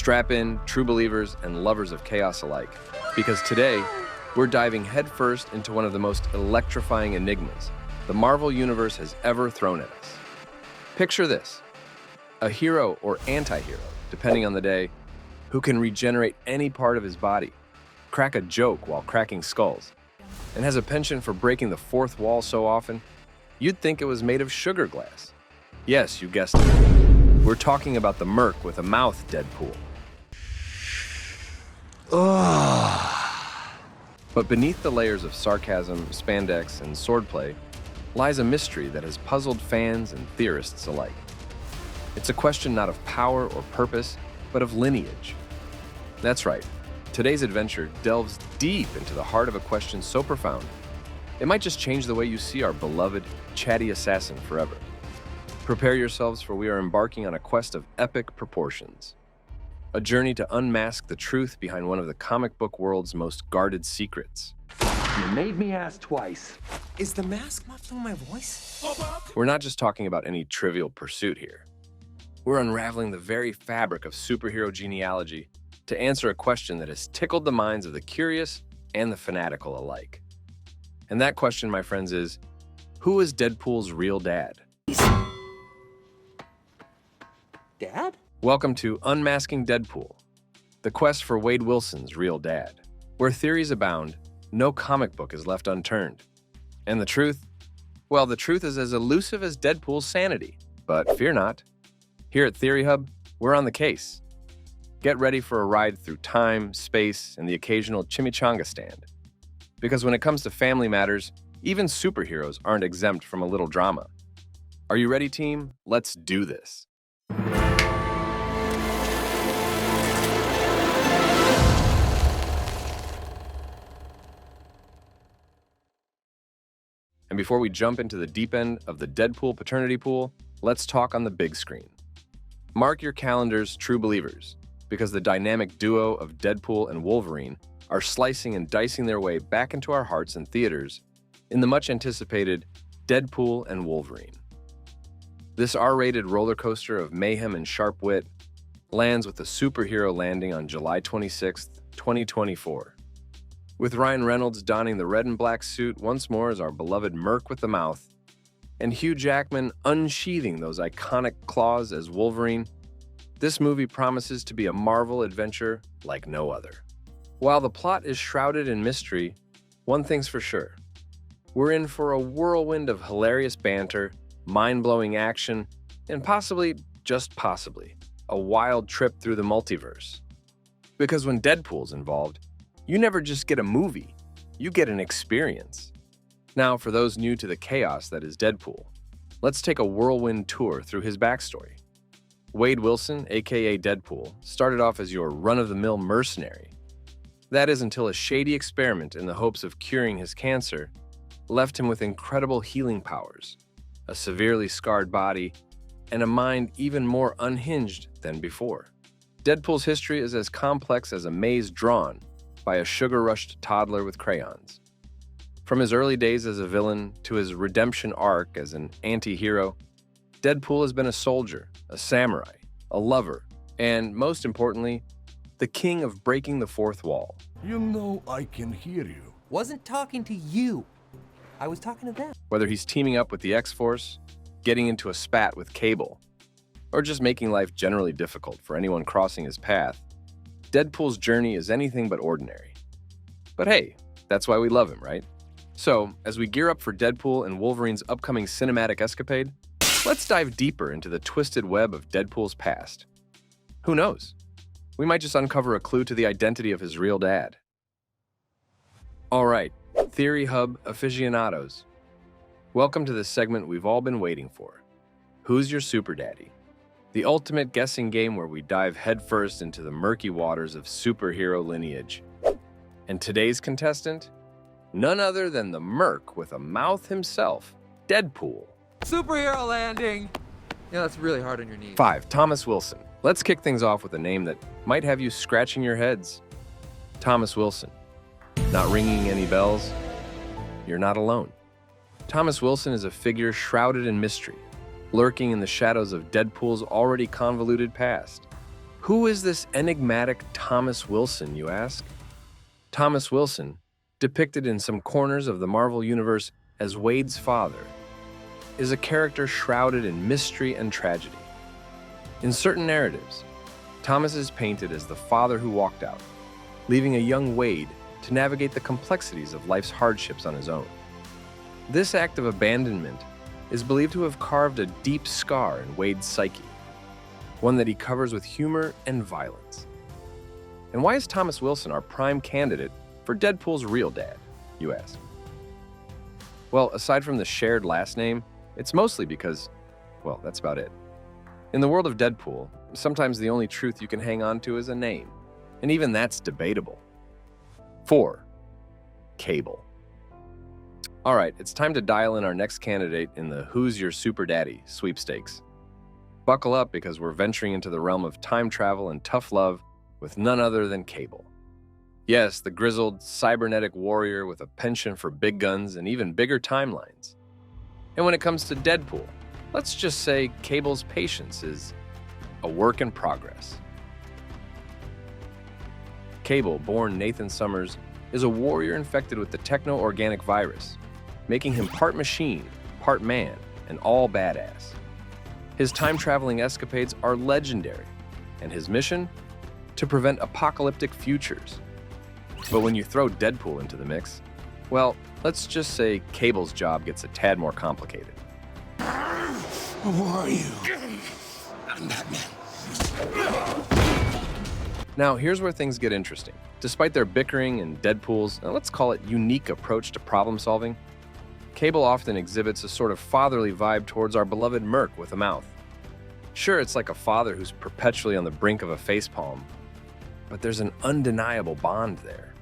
Strap in, true believers and lovers of chaos alike, because today we're diving headfirst into one of the most electrifying enigmas the Marvel Universe has ever thrown at us. Picture this: a hero or anti-hero, depending on the day, who can regenerate any part of his body, crack a joke while cracking skulls, and has a penchant for breaking the fourth wall so often, you'd think it was made of sugar glass. Yes, you guessed it. We're talking about the Merc with a mouth Deadpool. But beneath the layers of sarcasm, spandex, and swordplay lies a mystery that has puzzled fans and theorists alike. It's a question not of power or purpose, but of lineage. That's right. Today's adventure delves deep into the heart of a question so profound, it might just change the way you see our beloved, chatty assassin forever. Prepare yourselves, for we are embarking on a quest of epic proportions. A journey to unmask the truth behind one of the comic book world's most guarded secrets. You made me ask twice. Is the mask muffling my voice? We're not just talking about any trivial pursuit here. We're unraveling the very fabric of superhero genealogy to answer a question that has tickled the minds of the curious and the fanatical alike. And that question, my friends, is, who is Deadpool's real dad? Dad? Welcome to Unmasking Deadpool, the quest for Wade Wilson's real dad. Where theories abound, no comic book is left unturned. And the truth? Well, the truth is as elusive as Deadpool's sanity. But fear not. Here at Theory Hub, we're on the case. Get ready for a ride through time, space, and the occasional chimichanga stand. Because when it comes to family matters, even superheroes aren't exempt from a little drama. Are you ready, team? Let's do this. And before we jump into the deep end of the Deadpool paternity pool, let's talk on the big screen. Mark your calendars, true believers, because the dynamic duo of Deadpool and Wolverine are slicing and dicing their way back into our hearts and theaters in the much-anticipated Deadpool and Wolverine. This R-rated roller coaster of mayhem and sharp wit lands with a superhero landing on July 26, 2024. With Ryan Reynolds donning the red and black suit once more as our beloved Merc with the mouth, and Hugh Jackman unsheathing those iconic claws as Wolverine, this movie promises to be a Marvel adventure like no other. While the plot is shrouded in mystery, one thing's for sure. We're in for a whirlwind of hilarious banter, mind-blowing action, and possibly, just possibly, a wild trip through the multiverse. Because when Deadpool's involved, you never just get a movie, you get an experience. Now, for those new to the chaos that is Deadpool, let's take a whirlwind tour through his backstory. Wade Wilson, aka Deadpool, started off as your run-of-the-mill mercenary. That is until a shady experiment in the hopes of curing his cancer left him with incredible healing powers, a severely scarred body, and a mind even more unhinged than before. Deadpool's history is as complex as a maze drawn by a sugar-rushed toddler with crayons. From his early days as a villain to his redemption arc as an anti-hero, Deadpool has been a soldier, a samurai, a lover, and, most importantly, the king of breaking the fourth wall. You know I can hear you. Wasn't talking to you. I was talking to them. Whether he's teaming up with the X-Force, getting into a spat with Cable, or just making life generally difficult for anyone crossing his path, Deadpool's journey is anything but ordinary. But hey, that's why we love him, right? So, as we gear up for Deadpool and Wolverine's upcoming cinematic escapade, let's dive deeper into the twisted web of Deadpool's past. Who knows? We might just uncover a clue to the identity of his real dad. All right, Theory Hub aficionados. Welcome to the segment we've all been waiting for. Who's your super daddy? The ultimate guessing game where we dive headfirst into the murky waters of superhero lineage. And today's contestant? None other than the Merc with a mouth himself, Deadpool. Superhero landing! Yeah, that's really hard on your knees. 5. Thomas Wilson. Let's kick things off with a name that might have you scratching your heads. Thomas Wilson. Not ringing any bells? You're not alone. Thomas Wilson is a figure shrouded in mystery, lurking in the shadows of Deadpool's already convoluted past. Who is this enigmatic Thomas Wilson, you ask? Thomas Wilson, depicted in some corners of the Marvel Universe as Wade's father, is a character shrouded in mystery and tragedy. In certain narratives, Thomas is painted as the father who walked out, leaving a young Wade to navigate the complexities of life's hardships on his own. This act of abandonment is believed to have carved a deep scar in Wade's psyche, one that he covers with humor and violence. And why is Thomas Wilson our prime candidate for Deadpool's real dad, you ask? Well, aside from the shared last name, it's mostly because, well, that's about it. In the world of Deadpool, sometimes the only truth you can hang on to is a name, and even that's debatable. 4. Cable. All right, it's time to dial in our next candidate in the Who's Your Super Daddy sweepstakes. Buckle up because we're venturing into the realm of time travel and tough love with none other than Cable. Yes, the grizzled, cybernetic warrior with a penchant for big guns and even bigger timelines. And when it comes to Deadpool, let's just say Cable's patience is a work in progress. Cable, born Nathan Summers, is a warrior infected with the techno-organic virus, making him part machine, part man, and all badass. His time-traveling escapades are legendary, and his mission? To prevent apocalyptic futures. But when you throw Deadpool into the mix, well, let's just say Cable's job gets a tad more complicated. Who are you? I'm Batman. Now, here's where things get interesting. Despite their bickering and Deadpool's, let's call it unique approach to problem solving, Cable often exhibits a sort of fatherly vibe towards our beloved Merc with a mouth. Sure, it's like a father who's perpetually on the brink of a facepalm, but there's an undeniable bond there.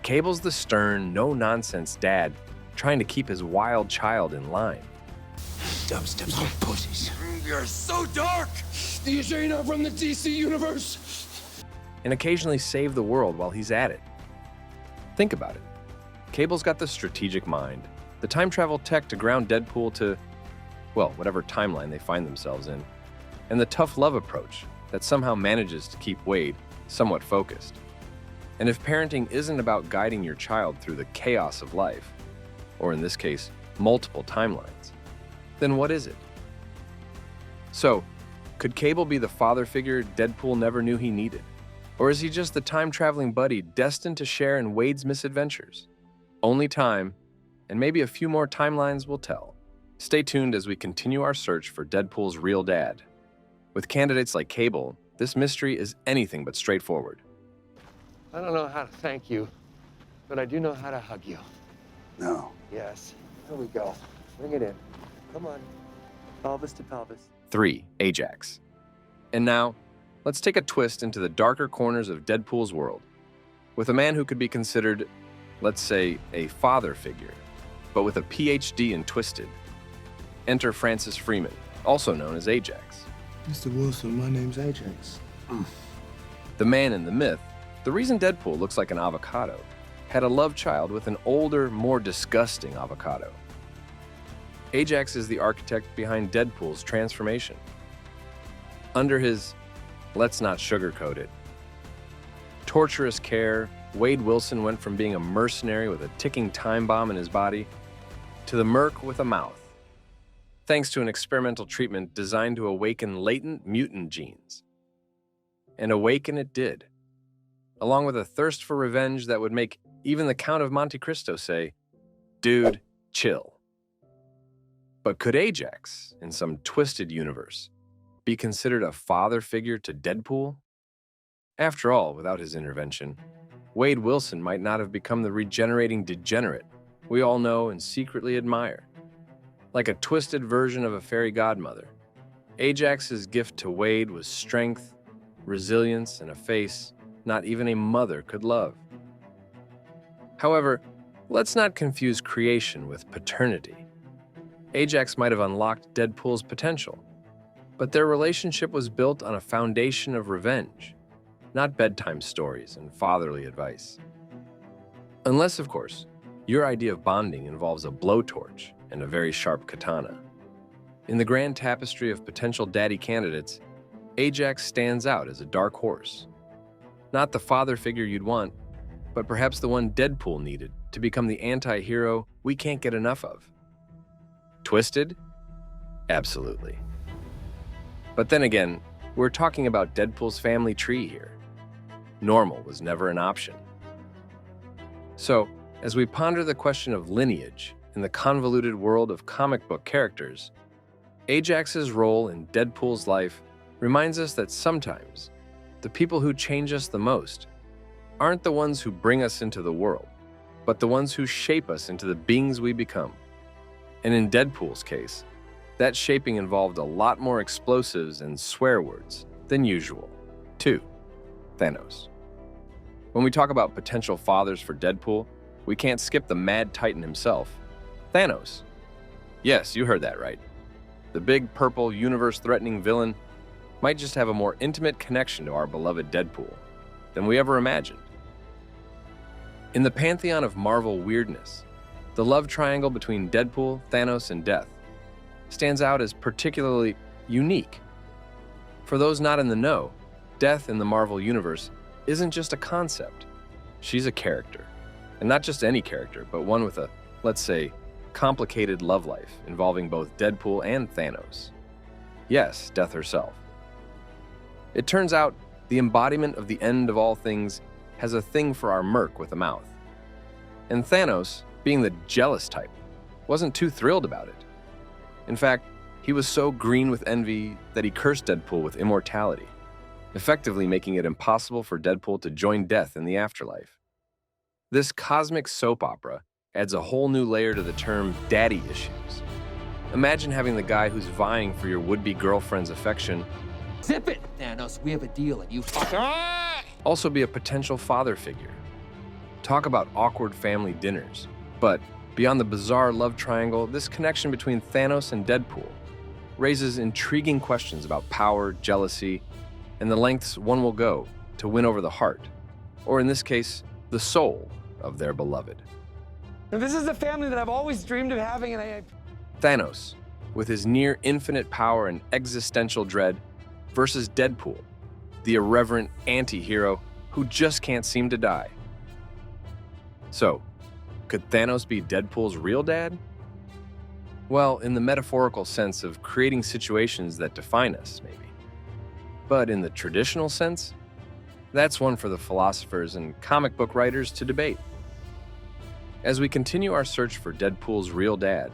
Cable's the stern, no-nonsense dad trying to keep his wild child in line. Dubsteps on pussies. You're so dark! You sure you're not from the DC universe? And occasionally save the world while he's at it. Think about it. Cable's got the strategic mind, the time travel tech to ground Deadpool to, well, whatever timeline they find themselves in, and the tough love approach that somehow manages to keep Wade somewhat focused. And if parenting isn't about guiding your child through the chaos of life, or in this case, multiple timelines, then what is it? So, could Cable be the father figure Deadpool never knew he needed? Or is he just the time-traveling buddy destined to share in Wade's misadventures? Only time, and maybe a few more timelines will tell. Stay tuned as we continue our search for Deadpool's real dad. With candidates like Cable, this mystery is anything but straightforward. I don't know how to thank you, but I do know how to hug you. No. Yes. Here we go. Bring it in. Come on. Pelvis to pelvis. 3. Ajax. And now, let's take a twist into the darker corners of Deadpool's world, with a man who could be considered, let's say, a father figure, but with a PhD in Twisted. Enter Francis Freeman, also known as Ajax. Mr. Wilson, my name's Ajax. The man in the myth, the reason Deadpool looks like an avocado, had a love child with an older, more disgusting avocado. Ajax is the architect behind Deadpool's transformation. Under his, let's not sugarcoat it, torturous care, Wade Wilson went from being a mercenary with a ticking time bomb in his body to the Merc with a mouth, thanks to an experimental treatment designed to awaken latent mutant genes. And awaken it did, along with a thirst for revenge that would make even the Count of Monte Cristo say, "Dude, chill." But could Ajax, in some twisted universe, be considered a father figure to Deadpool? After all, without his intervention, Wade Wilson might not have become the regenerating degenerate we all know and secretly admire. Like a twisted version of a fairy godmother, Ajax's gift to Wade was strength, resilience, and a face not even a mother could love. However, let's not confuse creation with paternity. Ajax might have unlocked Deadpool's potential, but their relationship was built on a foundation of revenge, not bedtime stories and fatherly advice. Unless, of course, your idea of bonding involves a blowtorch and a very sharp katana. In the grand tapestry of potential daddy candidates, Ajax stands out as a dark horse. Not the father figure you'd want, but perhaps the one Deadpool needed to become the anti-hero we can't get enough of. Twisted? Absolutely. But then again, we're talking about Deadpool's family tree here. Normal was never an option. So, as we ponder the question of lineage in the convoluted world of comic book characters, Ajax's role in Deadpool's life reminds us that sometimes the people who change us the most aren't the ones who bring us into the world, but the ones who shape us into the beings we become. And in Deadpool's case, that shaping involved a lot more explosives and swear words than usual. 2. Thanos. When we talk about potential fathers for Deadpool, we can't skip the Mad Titan himself, Thanos. Yes, you heard that right. The big purple universe-threatening villain might just have a more intimate connection to our beloved Deadpool than we ever imagined. In the pantheon of Marvel weirdness, the love triangle between Deadpool, Thanos, and Death stands out as particularly unique. For those not in the know, Death in the Marvel Universe isn't just a concept. She's a character. And not just any character, but one with a, let's say, complicated love life involving both Deadpool and Thanos. Yes, Death herself. It turns out the embodiment of the end of all things has a thing for our Merc with a mouth. And Thanos, being the jealous type, wasn't too thrilled about it. In fact, he was so green with envy that he cursed Deadpool with immortality, effectively making it impossible for Deadpool to join Death in the afterlife. This cosmic soap opera adds a whole new layer to the term daddy issues. Imagine having the guy who's vying for your would-be girlfriend's affection Zip it, Thanos. We have a deal, and you also be a potential father figure. Talk about awkward family dinners. But beyond the bizarre love triangle, this connection between Thanos and Deadpool raises intriguing questions about power, jealousy, and the lengths one will go to win over the heart, or in this case, the soul of their beloved. This is the family that I've always dreamed of having, and Thanos, with his near infinite power and existential dread, versus Deadpool, the irreverent anti-hero who just can't seem to die. So, could Thanos be Deadpool's real dad? Well, in the metaphorical sense of creating situations that define us, maybe. But in the traditional sense, that's one for the philosophers and comic book writers to debate. As we continue our search for Deadpool's real dad,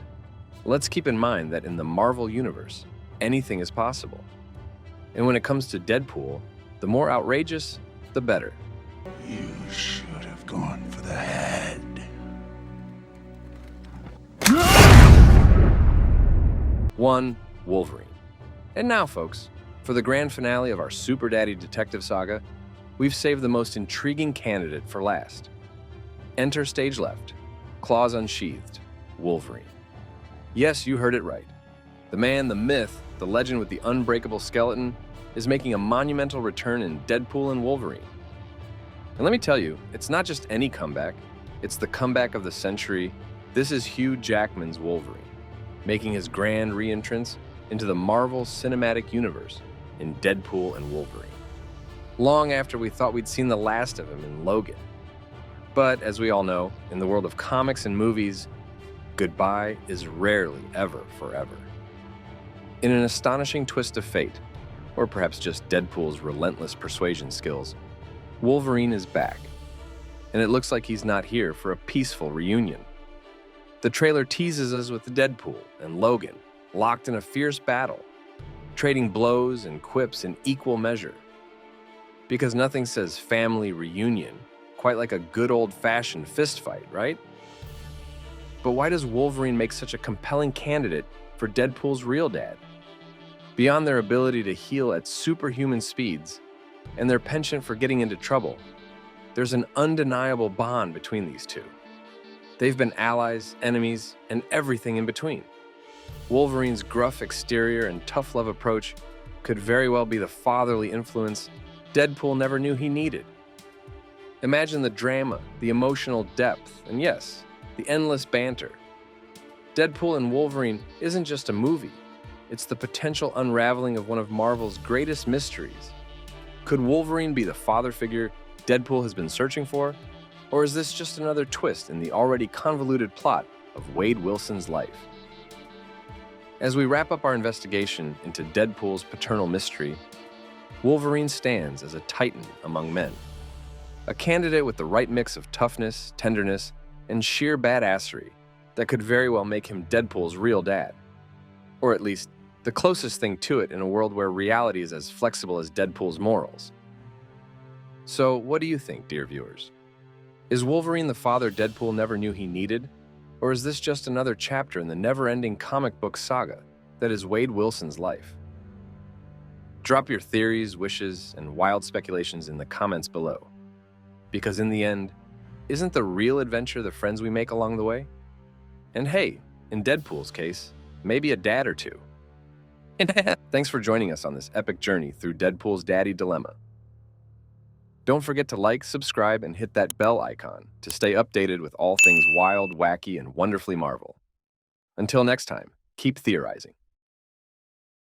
let's keep in mind that in the Marvel Universe, anything is possible. And when it comes to Deadpool, the more outrageous, the better. You should have gone for the head. 1. Wolverine. And now, folks, for the grand finale of our Super Daddy detective saga, we've saved the most intriguing candidate for last. Enter stage left, claws unsheathed, Wolverine. Yes, you heard it right. The man, the myth, the legend with the unbreakable skeleton is making a monumental return in Deadpool and Wolverine. And let me tell you, it's not just any comeback, it's the comeback of the century. This is Hugh Jackman's Wolverine, making his grand re-entrance into the Marvel Cinematic Universe in Deadpool and Wolverine, long after we thought we'd seen the last of him in Logan. But as we all know, in the world of comics and movies, goodbye is rarely ever forever. In an astonishing twist of fate, or perhaps just Deadpool's relentless persuasion skills, Wolverine is back, and it looks like he's not here for a peaceful reunion. The trailer teases us with Deadpool and Logan locked in a fierce battle, trading blows and quips in equal measure. Because nothing says family reunion quite like a good old-fashioned fistfight, right? But why does Wolverine make such a compelling candidate for Deadpool's real dad? Beyond their ability to heal at superhuman speeds and their penchant for getting into trouble, there's an undeniable bond between these two. They've been allies, enemies, and everything in between. Wolverine's gruff exterior and tough love approach could very well be the fatherly influence Deadpool never knew he needed. Imagine the drama, the emotional depth, and yes, the endless banter. Deadpool and Wolverine isn't just a movie, It's the potential unraveling of one of Marvel's greatest mysteries. Could Wolverine be the father figure Deadpool has been searching for? Or is this just another twist in the already convoluted plot of Wade Wilson's life? As we wrap up our investigation into Deadpool's paternal mystery, Wolverine stands as a titan among men. A candidate with the right mix of toughness, tenderness, and sheer badassery that could very well make him Deadpool's real dad. Or at least, the closest thing to it in a world where reality is as flexible as Deadpool's morals. So, what do you think, dear viewers? Is Wolverine the father Deadpool never knew he needed? Or is this just another chapter in the never-ending comic book saga that is Wade Wilson's life? Drop your theories, wishes, and wild speculations in the comments below. Because in the end, isn't the real adventure the friends we make along the way? And hey, in Deadpool's case, maybe a dad or two. Thanks for joining us on this epic journey through Deadpool's daddy dilemma. Don't forget to like, subscribe, and hit that bell icon to stay updated with all things wild, wacky, and wonderfully Marvel. Until next time, keep theorizing.